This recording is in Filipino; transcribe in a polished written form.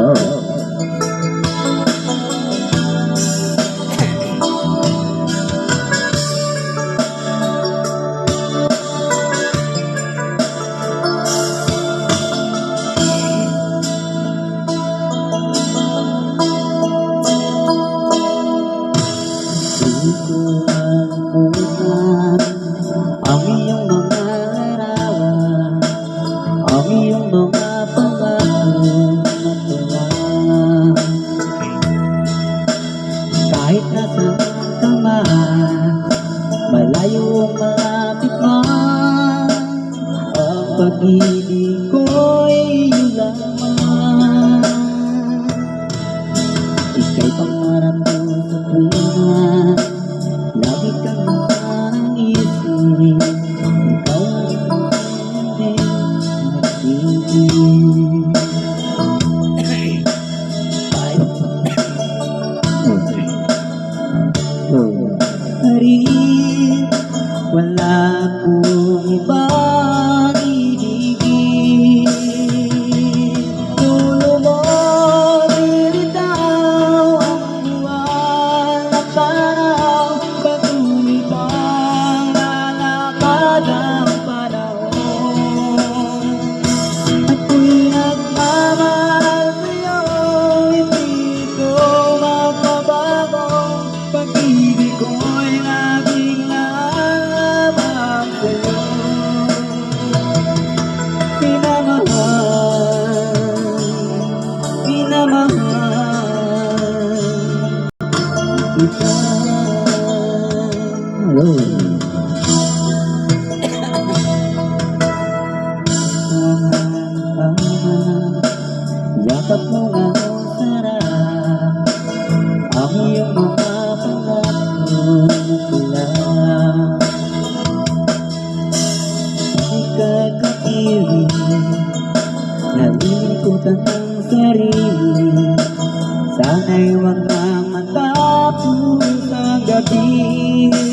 Ang iyong mga larawan, ang iyong mga pangako na tula. Kahit nasaan ka man, malayo o malapit man, ang pag-ibig ko'y iyong lamang. Ika'y pangarap ko sa tuwina, lagi kang nakaisip, ikaw ang hindi mag-ibig. Wala akong ibang ibigin, dulo mo nilitaw ang buwan ng paraw, patuloy pang lalakad ang panahon. Ako'y nagmamahal sa'yo, hindi ko mapabago, pag-ibig ko'y laging lamang sa'yo. Minamahal kita. Yakap mo nga sarap ang iyong mga pangako na tula. Ika'y kapiling, nalilikutan ang sarili, sana'y wag nang matapos ang gabi.